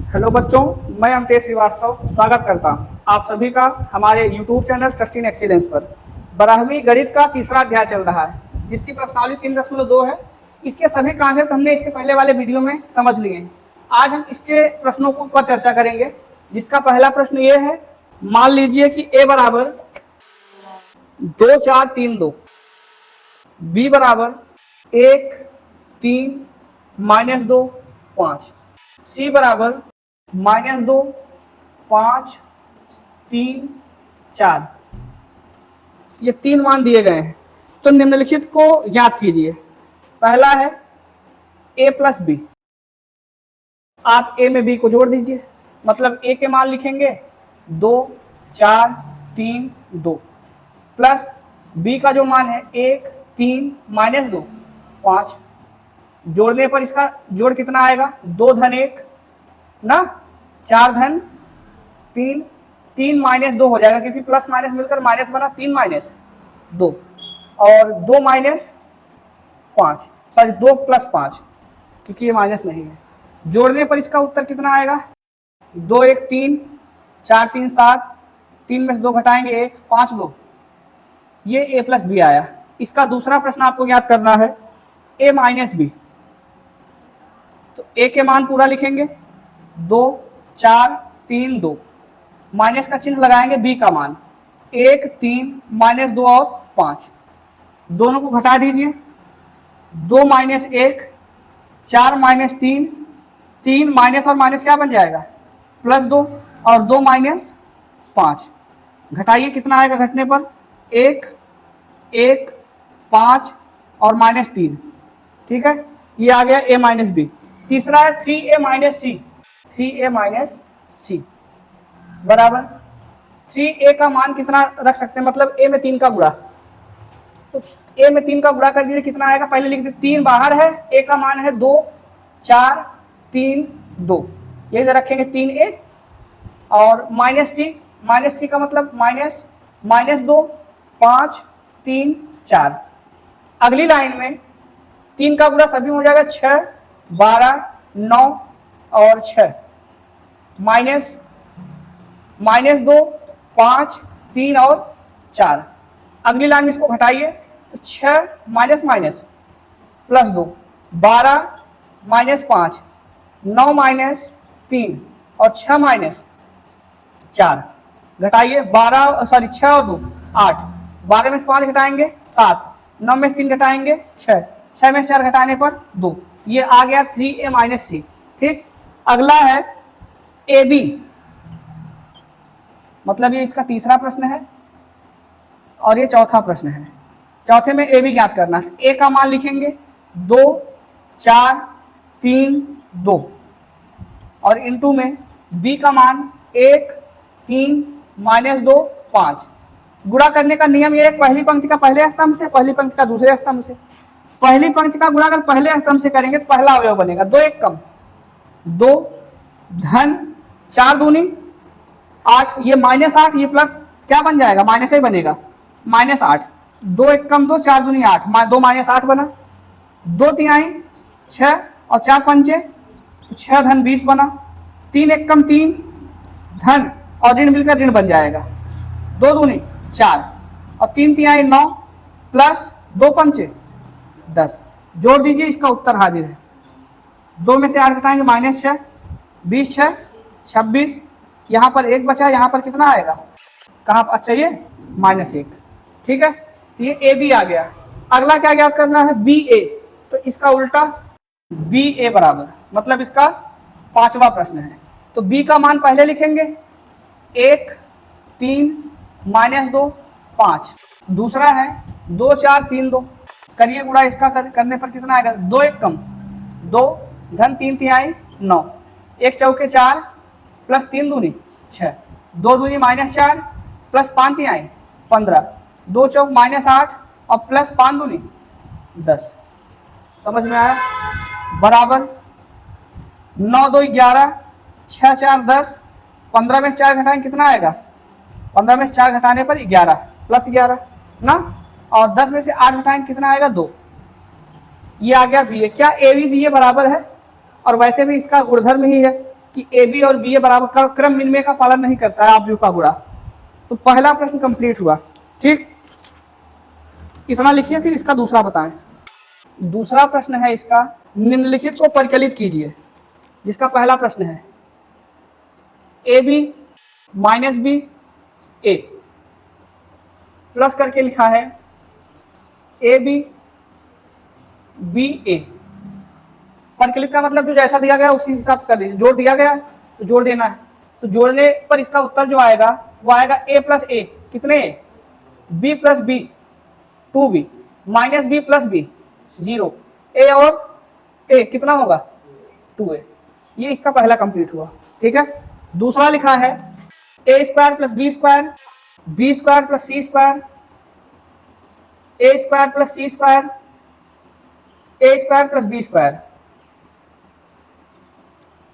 Hello बच्चों, मैं अमतेश श्रीवास्तव स्वागत करता हूं आप सभी का हमारे YouTube channel trust in excellence पर। 12वीं गणित का तीसरा अध्याय चल रहा है जिसकी प्रश्नावली 3.2 है। इसके सभी कॉन्सेप्ट हमने इसके पहले वाले वीडियो में समझ लिए हैं। आज हम इसके प्रश्नों को पर चर्चा करेंगे, जिसका पहला प्रश्न ये है। मान लीजिए कि a बराबर 2 4 3 2, b बराबर 1 3 -2 5, c बराबर -2 5 3 4। ये तीन मान दिए गए हैं, तो निम्नलिखित को ज्ञात कीजिए। पहला है a प्लस बी। आप a में b को जोड़ दीजिए, मतलब a के मान लिखेंगे 2 4 3 2 प्लस b का जो मान है 1 3 -2 5। जोड़ने पर इसका जोड़ कितना आएगा? 2 धन 1 ना, 4 धन 3, 3 -2 हो जाएगा क्योंकि प्लस माइनस मिलकर माइनस बना, 3 -2 और 2 -5, सॉरी 2 + 5 क्योंकि ये माइनस नहीं है। जोड़ने पर इसका उत्तर कितना आएगा? 2 1 3 4 3 7, 3 में से 2 घटाएंगे 1 5 2। ये a प्लस बी आया। इसका दूसरा प्रश्न आपको ज्ञात करना है a माइनस बी। तो a के मान पूरा लिखेंगे 2 4 3 2, माइनस का चिन्ह लगाएंगे b का मान 1 3 -2 और 5। दोनों को घटा दीजिए, 2 -1 4 -3, 3 माइनस और माइनस क्या बन जाएगा? +2 और 2 -5। घटाइए, कितना आएगा घटने पर? 1 1 5 और -3। ठीक है, ये आ गया a माइनस बी। तीसरा है 3a माइनस सी। 3a माइनस सी बराबर 3a का मान कितना रख सकते हैं? मतलब a में 3 का गुणा। तो a में 3 का गुणा कर दीजिए, कितना आएगा? पहले लिख दीजिए, 3 बाहर है, a का मान है 2 4 3 2, ये इधर रखेंगे 3a और माइनस सी का मतलब -2 5 3 4। अगली लाइन में 3 का गुणा सभी हो जाएगा 6 12 9 और 6, -2 5 3 और 4। अगली लाइन में इसको घटाइए तो 6 माइनस +2 12 -5 9 -3 और 6 -4। घटाइए 6 और 2 8, 12 में से 5 घटाएंगे 7, 9 में से 3 घटाएंगे 6, 6 में से 4 घटाने पर 2। ये आ गया 3a माइनस सी। ठीक, अगला है ए बी, मतलब ये इसका तीसरा प्रश्न है और ये चौथा प्रश्न है। चौथे में ए बी ज्ञात करना है। ए का मान लिखेंगे 2 4 3 2 और इनटू में बी का मान 1 3 -2 5। गुणा करने का नियम ये है, पहली पंक्ति का पहले स्तंभ से, पहली पंक्ति का दूसरे स्तंभ से। पहली पंक्ति का गुणा अगर पहले स्तंभ से करेंगे तो पहला अवयव बनेगा 2 1 कम 2 धन 4 दूनी 8, ये -8, ये प्लस क्या बन जाएगा? माइनस ही बनेगा, -8। 2 1 कम 2, 4 दूनी 8, 2 -8 बना, 2 3 6 और 4 पंचे 6 धन 20 बना, 3 1 कम 3 धन और ऋण मिलकर ऋण बन जाएगा, 2 दूनी 4 और 3 3 9 प्लस 2 पंचे 10। जोड़ दीजिए, इसका उत्तर हाजिर है। 2 में से 8 घटाएंगे -6 20 6 26, यहाँ पर 1 बचा, यहाँ पर कितना आएगा? कहाँ? अच्छा, ये -1। ठीक है, तो ये ए बी आ गया। अगला क्या ज्ञात करना है? बी ए। तो इसका उल्टा बी ए बराबर, मतलब इसका पांचवा प्रश्न है। तो बी का मान पहले लिखेंगे 1 3 -2 5। दूसरा है 2 4 3 2, करिए गुणा, इसका करने पर कितना आएगा? 2 1 कम 2 धन 3 3 9, 1 चौके 4 प्लस 3 दूनी 6, 2 दूनी -4 प्लस 5 3 15, 2 चौक -8 और प्लस 5 दूनी 10। समझ में आया? बराबर 9 2 11 6 4 10, 15 में से 4 घटाएं कितना आएगा? 15 में से 4 घटाने पर 11 प्लस 11 ना, और 10 में से 8 घटाएं कितना आएगा? 2। ये आ गया बी ए। क्या ए बी बी ए बराबर है? और वैसे भी इसका गुणधर्म ही है कि ए बी और बी ए बराबर का क्रम विनिमय का पालन नहीं करता है, आप व्यू का गुणा। तो पहला प्रश्न कंप्लीट हुआ। ठीक, इतना लिखिए, फिर इसका दूसरा बताएं। दूसरा प्रश्न है इसका, निम्नलिखित को परिकलित कीजिए। जिसका पहला प्रश्न है A B minus B A, plus करके लिखा है ए बी बी ए। परिकलित का मतलब जो जैसा दिया गया उसी हिसाब से कर दीजिए। जोड़ दिया गया तो जोड़ देना है। तो जोड़ने पर इसका उत्तर जो आएगा वो आएगा ए प्लस ए, कितने a, b plus b 2b, minus b plus b 0, a और ए कितना होगा 2a। ये इसका पहला कंप्लीट हुआ। ठीक है, दूसरा लिखा है a square plus b square, b square plus c square, a square plus c square, a square plus b square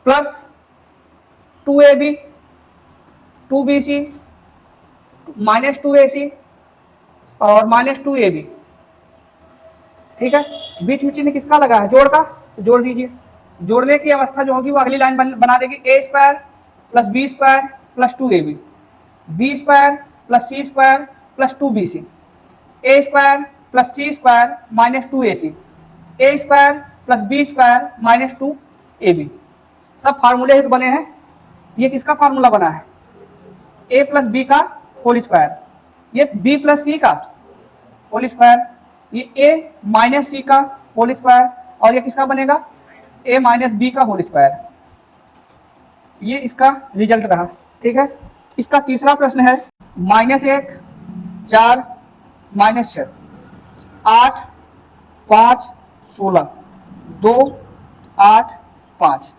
plus 2ab 2bc minus 2ac और माइनस 2ab। ठीक है, बीच में चिन्ह किसका लगा है, जोड़ का, तो जोड़ दीजिए। जोड़ने की अवस्था जो होगी वो अगली लाइन बना देगी, a square plus b square plus 2ab, b square plus c square plus 2bc, a square plus c square minus 2ac, a square plus b square minus 2ab। सब फार्मूले ही तो बने हैं। ये किसका फार्मूला बना है, ए प्लस बी का होल स्क्वायर, ये बी प्लस सी का होल स्क्वायर, ये ए माइनस सी का होल स्क्वायर, और ये किसका बनेगा, ए माइनस बी का होल स्क्वायर। ये इसका रिजल्ट रहा। ठीक है, इसका तीसरा प्रश्न है -1 4 -6 8 5 16 2 8 5,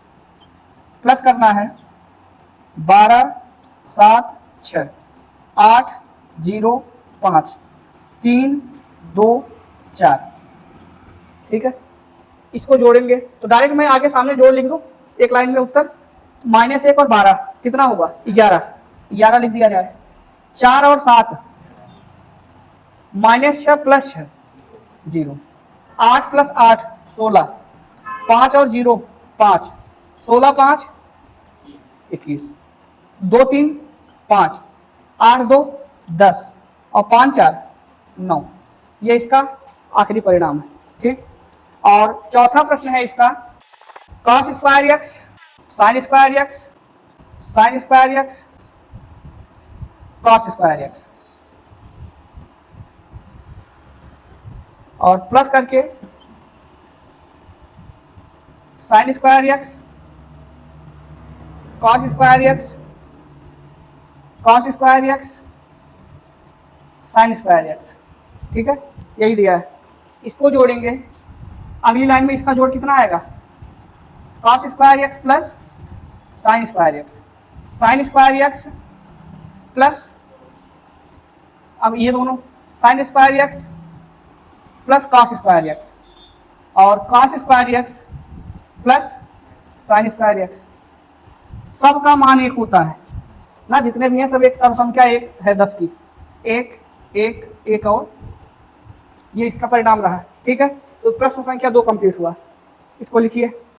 प्लस करना है 12 7 6 8 0 5 3 2 4। ठीक है, इसको जोड़ेंगे तो डायरेक्ट मैं आगे सामने जोड़ लिख दूं एक लाइन में उत्तर। -1 और 12 कितना होगा 11 लिख दिया जाए। 4 और 7 -6 प्लस 6 0, 8 प्लस 8 16, 5 और 0 5, 16 5 21, 2 3 5, 8 2 10 और 5 4 9। ये इसका आखिरी परिणाम है। ठीक, और चौथा प्रश्न है इसका cos square x sine square x sine square x cos square x, और प्लस करके sine square x cos square x cos square x sine square x. ठीक है, यही दिया है। इसको जोड़ेंगे, अगली लाइन में इसका जोड़ कितना आएगा, cos square x plus sine square x, sine square x plus, अब ये दोनों sine square x plus cos square x और cos square x plus sine square x. सब का मान एक होता है ना, जितने भी हैं सब एक, सब संख्या एक है 10 की, एक एक एक, और ये इसका परिणाम रहा। ठीक है, तो प्रश्न संख्या 2 कंप्लीट हुआ। इसको लिखिए।